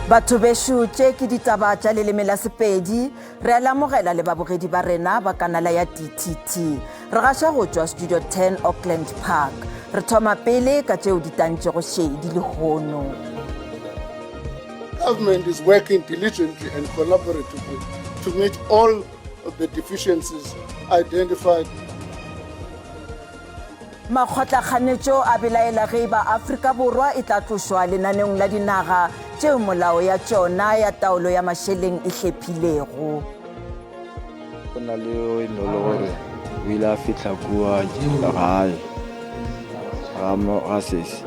Batho besho tše ke ditaba tša leleme la Sepedi re a lamogela le babogedi ba rena ba kanala ya DTT re gaša go tšwa Studio 10 Auckland Park re thoma pele ka tšeo di tantšego šedi le hono. Government is working diligently and collaboratively to meet all of the deficiencies identified. Makgotlakganetšo a belaela ge ba Afrika Borwa e tla tlošwa lenaneong la dinaga tšeo molao ya tšona ya taolo ya mašeleng e hlephilego. Go na le nolo gore o ile a fitlha kua gae ga sese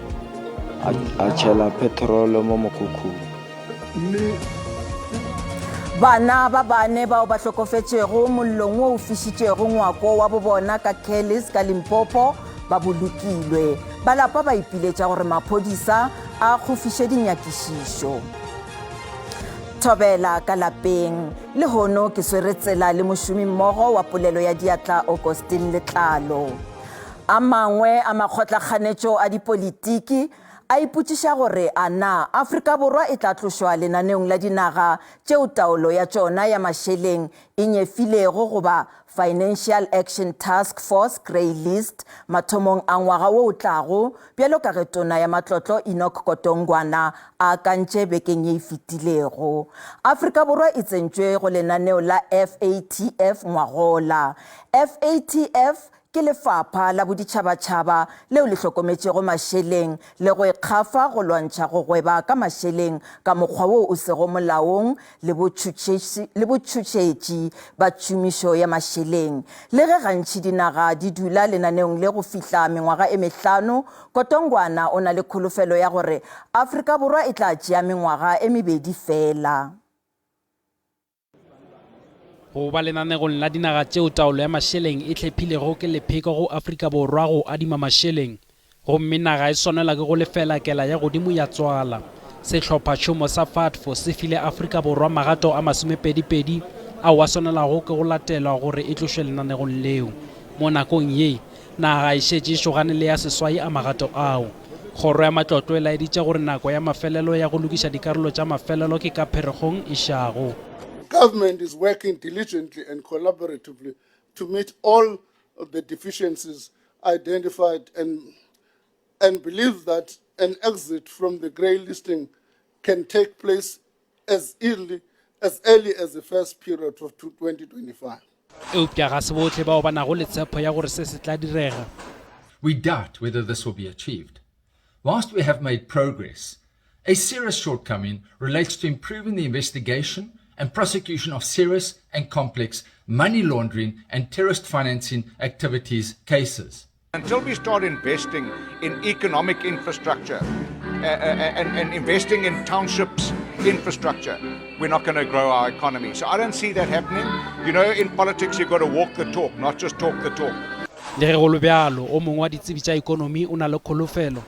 a tšhela petrolo mo mokhukhung. Bana ba bane bao ba hlokofetšego mollong o fišitšego ngwako wa bobona ka Kellis ka Limpopo ba bolokilwe ba lapa ba ipiletša gore maphodisa a kgofiše dinyakišišo. Thobela ka lapeng le hono ke swere tsela le mošomi mmogo wa polelo ya diatla Augustine Letlalo. A mangwe a makgotlakganetšo a dipolitiki a ipotšiša gore ana Afrika Borwa e tla tlošwa lenaneong la dinaga tšeo taolo ya tšona ya mašeleng e nyefilego goba Financial Action Task Force Grey List mathomong a ngwaga wo o tlago bjalo ka ge tona ya matlotlo Enoch Kotongwana a kantše bekeng ye e fetilego. Afrika Borwa e tsentšwe go lenaneo la FATF ngwagola. FATF ke lefapha la boditšhabatšhaba leo le hlokometšego mašeleng le go ikgafa go lwantšha go gweba ka mašeleng ka mokgwa wo o sego molaong le botšutšetši ba tšomišo ya mašeleng. Le ge gantši dinaga di dula lenaneong le go fihla mengwaga e mehlano, Kotongwana o na le kholofelo ya gore Afrika Borwa e tla tšea mengwaga e mebedi fela. Go ba lenanegong la dinaga tšeo taolo ya mašeleng e hlephilego ke lepheko go Afrika Borwa go adima mašeleng gomme naga e swanela ke go lefela kela ya godimo ya tswala. Sehlophatšhomo sa FATFO se file Afrika Borwa magato a 22 ao a swanelago ke go latelwa gore e tlošwe lenanegong leo. Mo nakong ye naga e šetše e šogane le ya seswai a magato ao. Kgoro ya matlotlo e laeditše gore nako ya mafelelo ya go lokiša dikarolo tša mafelelo ke ka Pherekgong e šago. Government is working diligently and collaboratively to meet all of the deficiencies identified and believe that an exit from the grey listing can take place as early as the first period of 2025. Eupša ga se botlhe bao ba nago le tshepo ya gore se se tla direga. We doubt whether this will be achieved. Whilst we have made progress, a serious shortcoming relates to improving the investigation and prosecution of serious and complex money laundering and terrorist financing activities cases. Until we start investing in economic infrastructure and investing in townships infrastructure, we're not going to grow our economy. So I don't see that happening. You know, in politics, you've got to walk the talk, not just talk the talk. Le ge go le bjalo o mongwe wa ditsebi tša ikonomi o na le kholofelo.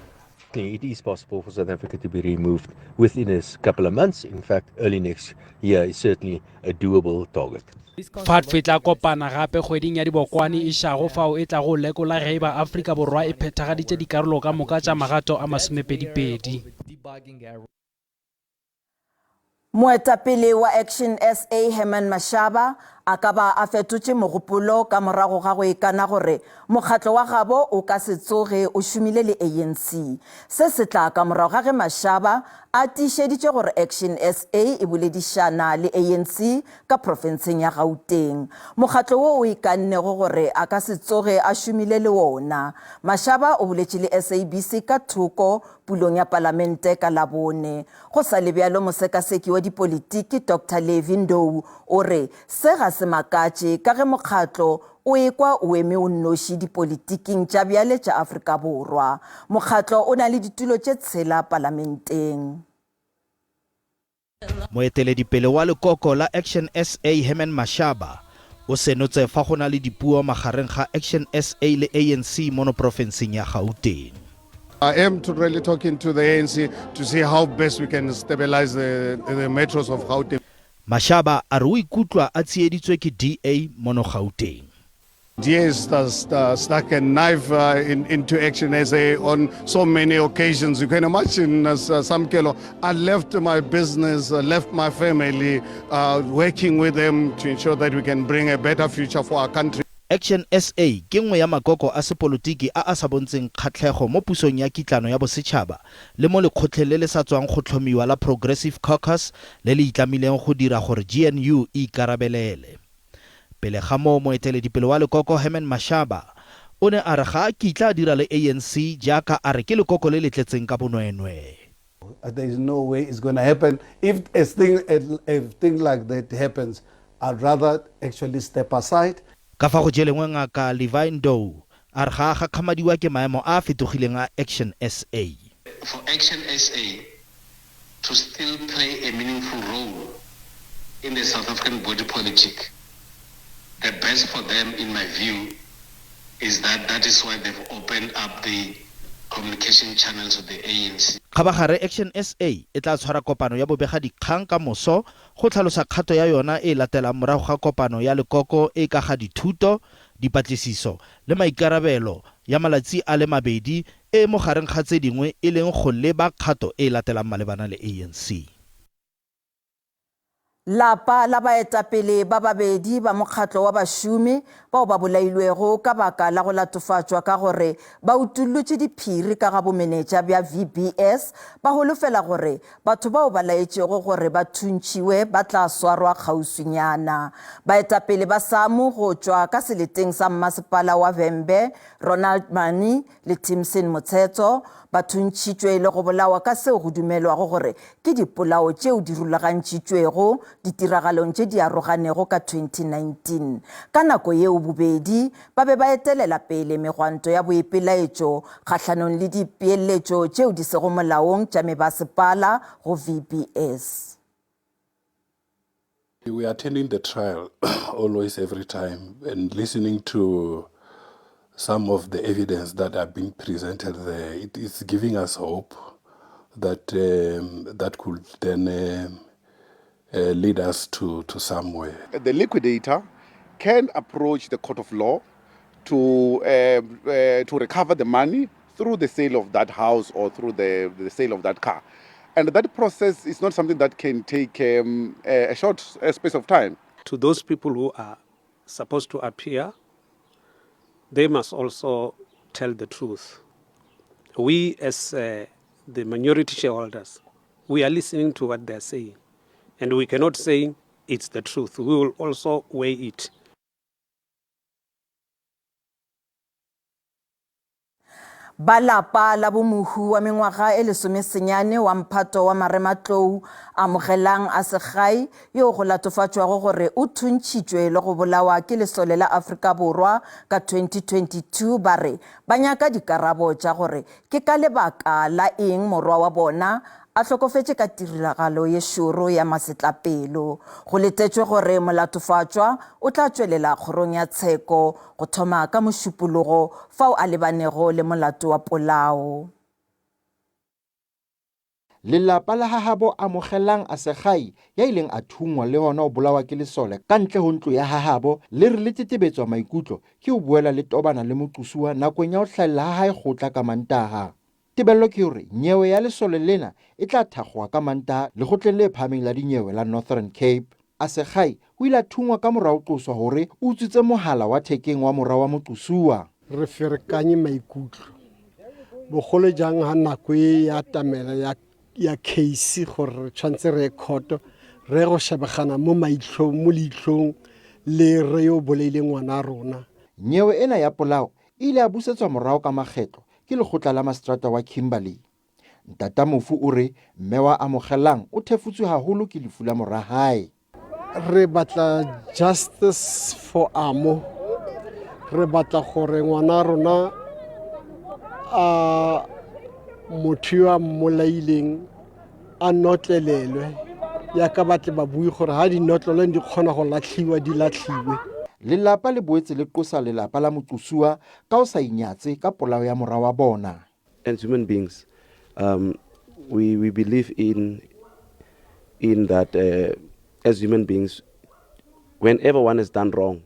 It is possible for South Africa to be removed within a couple of months. In fact, early next year is certainly a doable target. FATFO e tla kopana gape kgweding ya dibokwane e šago fao e tla go lekola ge ba Afrika Borwa e phethagaditše dikarolo ka moka tša magato a 22. Moetapele wa Action SA Herman Mashaba a ka ba a fetotše mogopolo ka morago ga go ikana gore mokgatlo wa gabo o ka se tsoge o šomile le ANC. Se se tla ka morago ga ge Mashaba a tiišeditše gore Action SA e boledišana le ANC ka profenseng ya Gauteng. Mokgatlo wo o ikannego gore a ka se tsoge a šomile le wona. Mashaba o boletše le SABC ka thoko pulong ya palamente ka Labone. Go sa le bjalo mosekaseki wa dipolitiki Dr. Levi Ndou o re se ga se makatše ka ge mokgatlo o ekwa o eme o nnoši dipolitiking tša bjale tša Afrika Borwa. Mokgatlo o na le ditulo tše tshela parlamenteng. Moeteledipele wa lekoko la Action SA Herman Mashaba o senotse fa go na le dipuo magareng ga Action SA le ANC mo profenseng ya Gauteng. I am really talking to the ANC to see how best we can stabilize the metros of Gauteng. Mashaba a re o ikutlwa a tsieditswe ke DA mo Gauteng. DS has stuck a knife into Action SA on so many occasions. You can imagine, as Samkelo, I left my business, left my family, working with them to ensure that we can bring a better future for our country. Action SA ke nngwe ya makoko a sepolotiki a sa bontseng kgatlhego mo pusong ya kitlano ya bosetšhaba le mo lekgotleng le le sa tswang go tlhomiwa la Progressive Caucus le le itlamileng go dira gore GNU e ikarabelele. Pele ga mo moeteledipele wa lekoko Herman Mashaba o ne a re ga a kitla a dira le ANC jaaka a re ke lekoko le le tletseng ka bonwenwe. There is no way it's going to happen. If a thing like that happens, I'd rather actually step aside. Ka fa go jelengwe ngaka Levine Doe a re ga kgamadiwa ke maemo a fetogileng a Action SA. For Action SA to still play a meaningful role in the South African body politic, the best for them, in my view, is that is why they've opened up the communication channels with the ANC. Khabagare Action SA e tla tshwara kopano ya bobega dikgang ka moso go tlhalosa kgato ya yona e latelang morago ga kopano ya lekoko e ka ga dithuto, dipatlisiso le maikarabelo ya malatsi a le mabedi e mo gareng ga tse dingwe e leng go leba kgato e latelang malebana le ANC. Lapa la baetapele ba babedi ba mokgatlo wa bašomi bao ba bolailwego ka baka la go latofatšwa ka gore ba utullotše diphiri ka ga bomenetša bja VBS ba holofela gore batho bao ba laetšego gore ba thuntšhiwe ba tla swarwa kgauswinyana. Baetapele ba SAMU go tšwa ka seleteng sa mmasepala wa Vhembe, Ronald Mani le Timson Motsetso ba thuntšhitšwe le go bolawa ka seo go dumelwago gore ke dipolao tšeo di rulagantšitšwego ditiragalong tše di aroganego ka 2019. Ka nako yeo bobedi ba be ba etelela pele megwanto ya boipelaetšo kgatlhanong le dipeeletšo tšeo di sego molaong tša mebasepala go VBS. We are attending the trial always, every time, and listening to some of the evidence that are being presented there. It is giving us hope that that could then lead us to somewhere. The liquidator can approach the court of law to recover the money through the sale of that house or through the sale of that car. And that process is not something that can take a short space of time. To those people who are supposed to appear, they must also tell the truth. We, as the minority shareholders, we are listening to what they're saying. And we cannot say it's the truth. We will also weigh it. Balapa la bomohu wa mengwaga e lesomesenyane wa mphato wa marematlou a mogelang a segai yo go latofatšwago gore o thuntšhitšwe le go bolawa ke lesole la Afrika Borwa ka 2022 ba re ba nyaka dikarabo tša gore ke ka lebaka la eng morwa wa bona a hlokofetše ka tiragalo ye šoro ya masetlapelo. Go letetšwe gore molatofatšwa o tla tšwelela kgorong ya tsheko go thoma ka mošupologo fao a lebanego le molato wa polao. Lelapa la hahabo a mogelang a segai ya ileng a thungwa le hona o bolawa ke lesole ka ntle ho ntlo ya hahabo le re le tetebetswa maikutlo ke o buela le tobana le moqosuwa nakong ya ho hlahella ha hae kgotla ka Mantaha. Tebello ke hore nyewe ya lesole lena e tla thakgwa ka Mantaha lekgotleng le phahameng la dinyewe la Northern Cape. A segai o ile a thungwa ka morao tloswa hore o utswitse mohala wa thekeng wa morao wa moqosuwa. Re ferekanye maikutlo bogolo jang ha nako e ya tamela ya case gore re tshwantse re khoto re go shebagana mo maitlhong mo leitlhong le re yo boleile ngwana rona. Nyewe ena ya polao ile a busetswa morao ka makgetlo ke lekgotla la Mastrata wa Kimberley. Ntata Mofu o re mme wa amogelang o thefutswe haholo ke lefu la mora hae. Re batla justice for Amo. Re batla gore ngwana rona a motho wa mmolaileng a notlelelwe ya ka batle ba bui gore ha di notlolo di kgona go latlhiwa di latlhiwe. Lelapa le boetse le qosa lelapa la moqosuwa ka o sa inyatse ka polao ya mora wa bona. As human beings, we believe in that as human beings, whenever one has done wrong,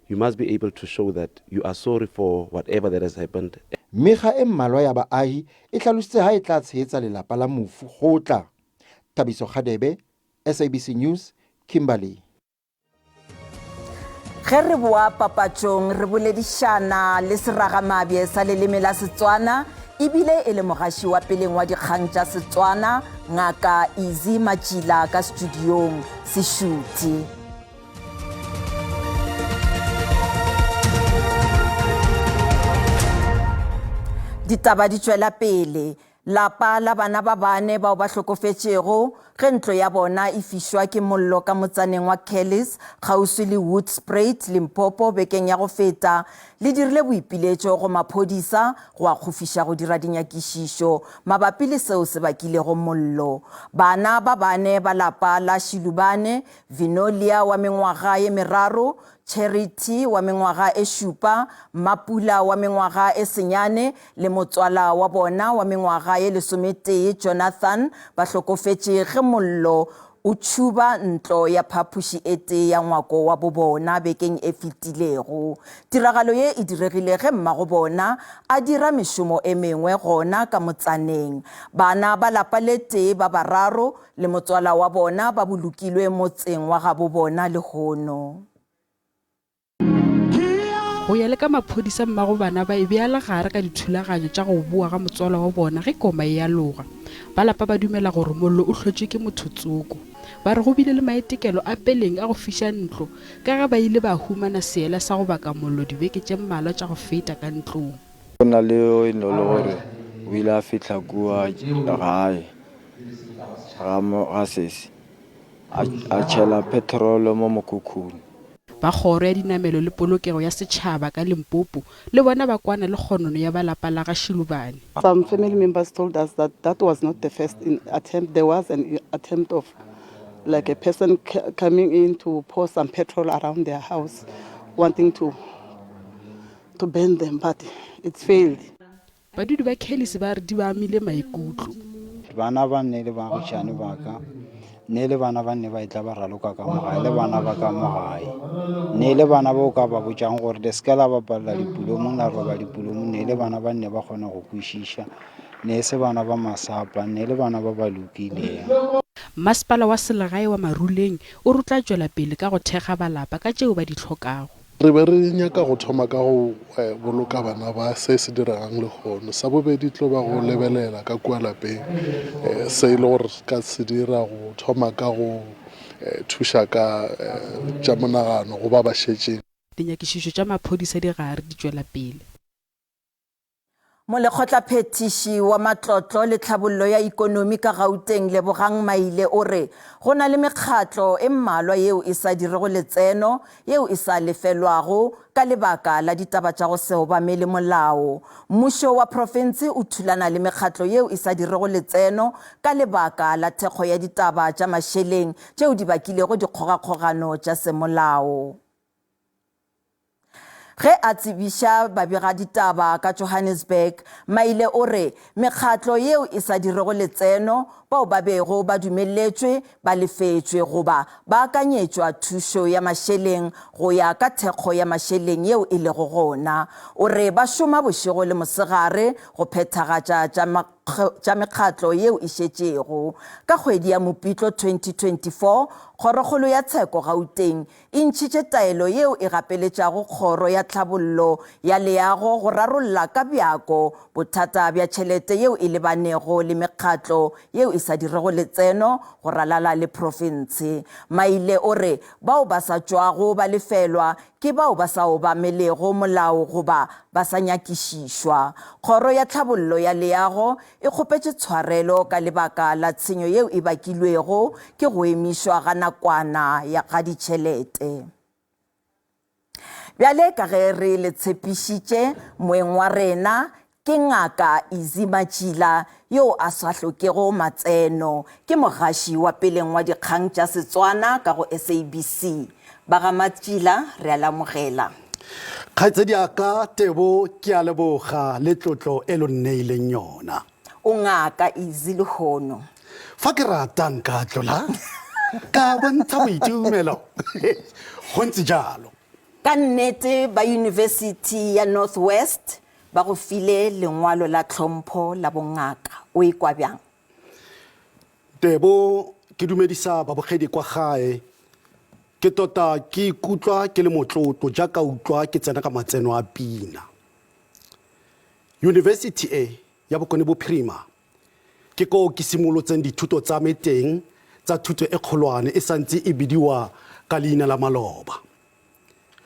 you must be able to show that you are sorry for whatever that has happened. Mekga e mmalwa ya baahi e hlalositse ha e tla tshehetsa lelapa la mofu ho tla. Thabiso Khadebe, SABC News, Kimberley. Ge re boa papatšong re boledišana le seragamabje sa leleme la Setswana ebile e le mogaši wa peleng wa dikgang tša Setswana ngaka Izzy Matjila ka studiong Seshuti. Ditaba di tšwela pele. Lapa la bana ba bane bao ba hlokofetšego ge ntlo ya bona e fišwa ke mollo ka motsaneng wa Kellis kgauswi le Woodspruit Limpopo bekeng ya go feta le dirile boipiletšo go maphodisa go a kgofiša go dira dinyakišišo mabapi le seo se bakilego mollo. Bana ba bane ba lapa la Shilubane, Vinolia wa mengwaga ye meraro, Charity wa mengwaga e šupa, Mapula wa mengwaga e senyane le motswala wa bona wa mengwaga ye lesometee Jonathan ba hlokofetše ge mollo o tšhuba ntlo ya phaphuši ete ya ngwako wa bobona bekeng e fetilego. Tiragalo ye e diregile ge mmago bona a dira mešomo e mengwe gona ka motsaneng. Bana ba lapa le tee ba bararo le motswala wa bona ba bolokilwe motseng wa ga bobona le hono. Go ya le ka maphodisa mmago bana ba e beala gare ka dithulaganyo tša go bua ga motswala wa bona ge koma e ya loga. Ba lapa ba dumela gore mollo o hlotšwe ke mothotsoko. Ba re go bile le maetekelo a peleng a go fiša ntlo ka ga ba ile ba humana seela sa go baka mollo dibeke tše mmalwa tša go feta ka ntlong. Go na le o eno le gore o ile a fitlha kua gae ga sese a tšhela petrolo mo mokhukhung. Ba kgoro ya dinamelo le polokego ya setšhaba ka Limpopo le bona ba kwana le kgonono ya balapa la ga Shilubane. Some family members told us that was not the first attempt. There was an attempt of like a person coming in to pour some petrol around their house, wanting to burn them, but it failed. Badudi ba Kellis ba re di ba amile maikutlo. Bana ba nne le ba gotšane ba ka ne le bana ba nne ba itla ba raloka ka mogae le bana ba ka mogae ne le bana ba o ka ba botšang gore le seka la bapalela dipulomong la roba dipulomong ne le bana ba nne ba kgona go kwešiša ne se bana ba masapa ne le bana ba ba lokileng. Masepala wa selegae wa Maruleng o rutla tšwela pele ka go thekga balapa ka tšeo ba di tlhokago. Re be re nyaka go thoma ka go boloka bana ba se se diragang le gono sa bobedi tlo ba go lebelela ka kua lapeng se ile gore ka se dira go thoma ka go thuša ka tša monagano go ba ba šetšeng. Dinyakišišo tša maphodisa di gare di tšwela pele. Molekgotlaphetiši wa matlotlo le tlhabollo ya ikonomi ka Gauteng Lebogang Maile o re go na le mekgatlo e mmalwa yeo e sa dirego letseno yeo e sa lefelwago ka lebaka la ditaba tša go se obamele molao. Mmušo wa profense o thulana le mekgatlo yeo e sa dirego letseno ka lebaka la thekgo ya ditaba tša mašeleng tšeo di bakilego dikgogakgogano tša semolao. Ge a tsebiša babegaditaba ka Johannesburg, Maile o re mekgatlo yeo e sa dirego letseno bao ba bego ba dumeletšwe ba lefetšwe goba ba akanyetšwa thušo ya mašeleng go ya ka thekgo ya mašeleng yeo e lego gona. O re ba šoma bošego le mosegare go phethagatša tša mekgatlo yeo e šetšego. Ka kgwedi ya Mopitlo 2024, Kgorokgolo ya Tsheko Gauteng e ntšhitše taelo yeo e gapeletšago kgoro ya tlhabollo ya leago go rarolla ka bjako bothata bja tšhelete yeo e lebanego le mekgatlo yeo e sa dirego letseno go ralala le profense. Maile o re bao ba sa tšwago ba lefelwa ke bao ba sa obamelego molao goba ba sa nyakišišwa. Kgoro ya tlhabollo ya leago e kgopetše tshwarelo ka lebaka la tshenyo yeo e bakilwego ke go emišwa ga nakwana ya ga ditšhelete. Bjale ka ge re le tshepišitše moeng wa rena ke ngaka Izzy Matjila yo a sa hlokego matseno ke mogaši wa peleng wa dikgang tša Setswana ka go SABC. Baga Matjila re a lamogela. Kgaitsedi aka Tebo ke a leboga le tlotlo e lo nneileng yona. O ngaka Izzy le hono. Fa ke ratang ka tlola ka bontsha boitumelo go ntse jalo. ka nnete ba University ya Northwest ba go file lengwalo la tlhompho la bongaka o e kwa bjang? Tebo ke dumedisa babogedi kwa gae ke tota ke ikutlwa ke le motlotlo jaaka utlwa ke tsena ka matseno a pina. University ya Bokone Bophirima ke ko ke simolotseng dithuto tsa me teng tsa thuto e kgolwane e santse e bidiwa ka leina la maloba.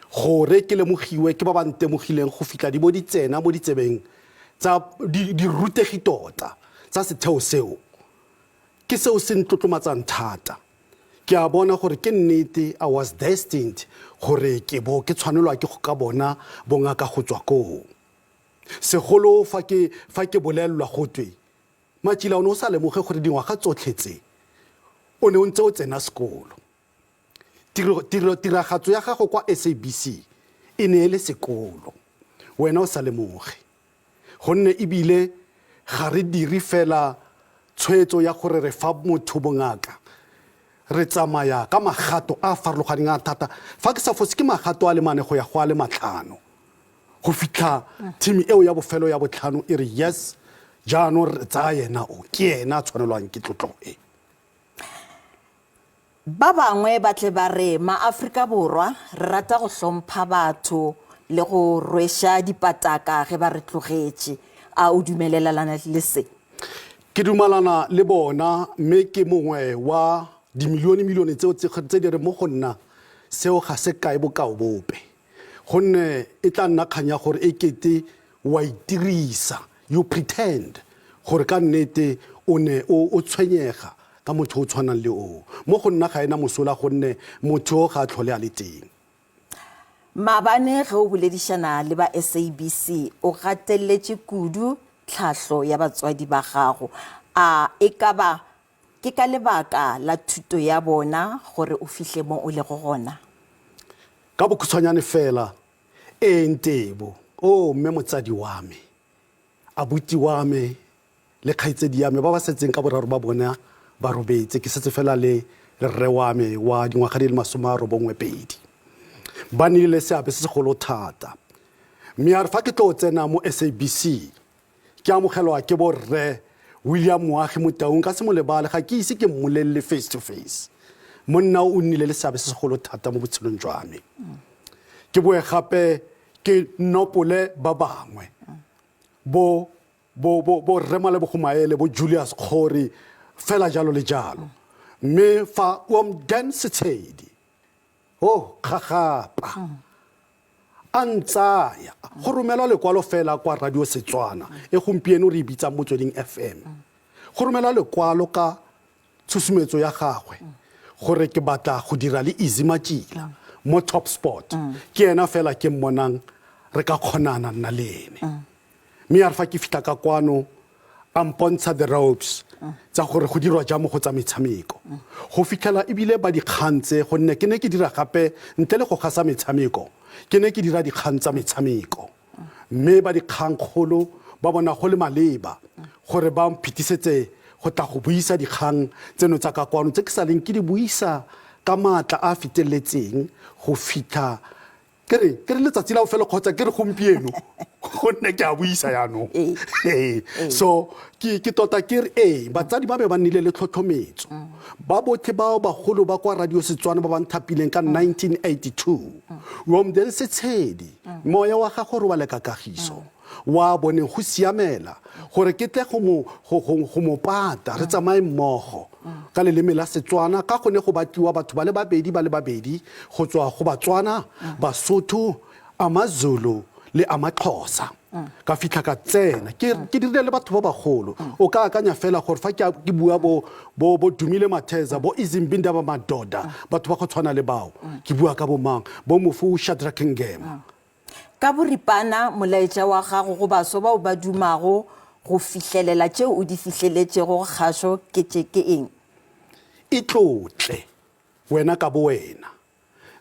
Gore ke lemogiwe ke ba ba ntemogileng go fitla di bo di tsena mo ditsebeng tsa di rutegi tota tsa setheo seo. Ke seo se ntlotlomatsang thata. Ke a bona gore ke nnete I was destined gore ke tshwanelwa ke go ka bona bongaka go tswa koo. Segolo fa ke bolelwa gotwe Matšila o ne o sa lemoge gore dingwaga tsotlhe tse o ne o ntse o tsena sekolo. Tiragatso ya gago kwa SABC e ne e le sekolo wena o sa lemoge gonne ebile ga re dire fela tshwetso ya gore re fa motho bongaka re tsamaya ka magato a farologaneng a thata fa ke sa fose ke magato a le mane go ya go a le matlhano go fitlha team eo ya bofelo ya botlhano e re yes jaanong re tsaya yena o ke yena a tshwanelwang ke tlotlo e. Ba bangwe ba tle ba re maAfrika Borwa re rata go hlompha batho le go rwesha dipataka ge ba re tlogetše a o dumelelana le se? Ke dumalana le bona mme ke mongwe wa dimilione tseo tse di re mo go nna seo ga se kae bokao bope gonne e tla nna kganya gore e kete wa itirisa you pretend gore ka nnete o ne o tshwenyega ka motho o tshwanang le o mo go nna ga ena mosola gonne motho ga a tlhole a le teng. Maabane ge o boledišana le ba SABC o gateletse kudu tlhahlo ya batswadi ba gago a e ka ba ke ka lebaka la thuto ya bona gore o fihle mo o le go gona? Ka bokhutshwanyane fela Ntebo o mme motsadi wa me abuti wa me le kgaitsedi ya me ba ba setseng ka boraro ba bona ba robetse ke setse fela le rre wa me wa dingwaga di le 92 ba nile seabe se segolo thata mme a re fa ke tlo tsena mo SABC ke amogelwa ke borre William Moagi Motaung ka se mo lebale ga ke ise ke mmolelle face to face monna o nnile le seabe se segolo thata mo botshelong jwa me. Ke boe gape ke nopole ba bangwe bo Remale Bogomaele bo Julius Khori fela jalo le jalo mme fa o mden setshedi gagapa a ntsaya go romelwa lekwalo fela kwa Radio Setswana e gompieno re bitsa Motsweding FM go romelwa lekwalo ka tshusumetso ya gagwe gore ke batla go dira le Easy Matšila mo Top Sport ke ena fela ke mmonang re ka kgonana nna le ene mme a re fa ke fitla ka kwano a mpontsha the ropes tsa gore go dirwa jang mo go tsa metshameko go fitlhela ebile ba dikgantse gonne ke ne ke dira gape ntle le go gasa metshameko ke ne ke dira dikgang tsa metshameko mme ba dikgangkgolo ba bona go le maleba gore ba mphitisetse go tla go buisa dikgang tseno tsa ka kwano tse ke sa leng ke di buisa ka maatla a feteletseng go fitlha ke re letsatsi la ofela kgotsa ke re gompieno gonne ke a buisa yaanong so ke tota ke re batsadi ba be ba nnile le tlhotlhometso ba botlhe bao bagolo ba kwa Radio Setswana ba ba nthapileng ka 1982 o mdele setshedi moya wa ga gore wa le kakagiso wa bone go siamela gore ke tle go mo pata re tsamaye mmogo ka leleme la Setswana ka gone go batliwa batho ba le babedi go tswa go Batswana Basotho AmaZulu le AmaXhosa ka fitlha ka tsena ke dirile le batho ba bagolo o ka akanya fela gore fa ke bua bo Dumile Matheza bo Izimbinda ba Madoda batho ba go tshwana le bao ke bua ka bo mang bo Mofu Shadrack Ngema ka boripana molaetša wa gago go baso ba o ba dumago go fihlelela tšeo o di fihleletsego kgašo ke eng? E tlotle wena ka bo wena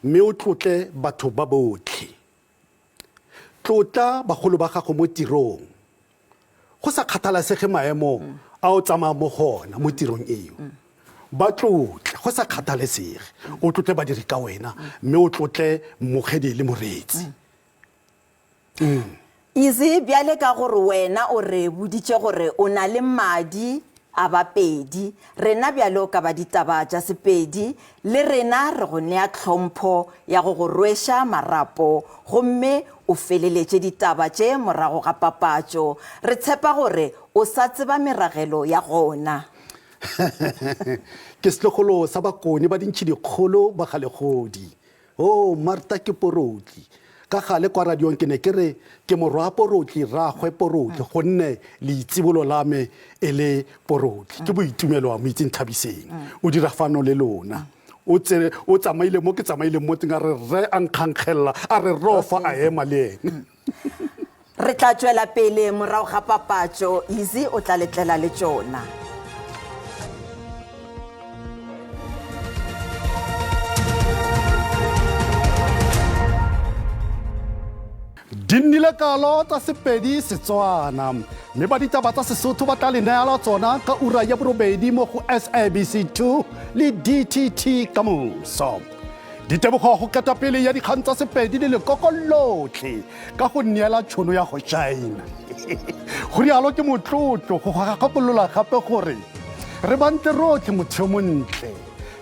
mme o tlotle batho ba botlhe tlotla bagolo ba gago mo tirong go sa kgathalesege maemo a o tsamaya mo gona mo tirong eo ba tlotle go sa kgathalesege o tlotle badiri ka wena mme o tlotle mogedi le moretsi. Easy bjale ka gore wena o re boditše gore o na le madi a bapedi rena bjalo ka ba ditaba tša Sepedi le rena re go nea tlhompho ya go go rwesha marapo gomme o feleletše ditaba tše morago ga papatšo re tshepa gore o sa tseba meragelo ya gona. Ke setlogolo sa bakone ba dintšhidikgolo ba Galegodi Martha ke Porotli ka gale kwa radiong ke ne ke re ke morwa Porotli ragwe Porotli gonne leitsibolo la me e le Porotli ke boitumelo wa Moitseng Thabiseng o dira fano le lona o tsamaile mo ke tsamaile mo teng a re a nkgankgella a re rofa a ema le ene. Re tla tšwela pele morago ga papatšo Easy o tla letlela le tšona. Di nnile kalo tsa Sepedi Setswana mme ba ditaba tsa Sesotho ba tla le neela tsona ka ura ya borobedi mo go SABC 2 le DTT ka moso. Ditebogo go ketapele ya dikgang tsa Sepedi le lekoko lotlhe ka go neela tšhono ya go shine. Go rialo ke motlotlo go gakolola gape gore re bante rotlhe motho montle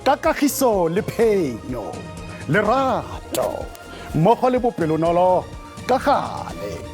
ka kagiso le phenyo lerato mmogo le bopelonolo ka gale.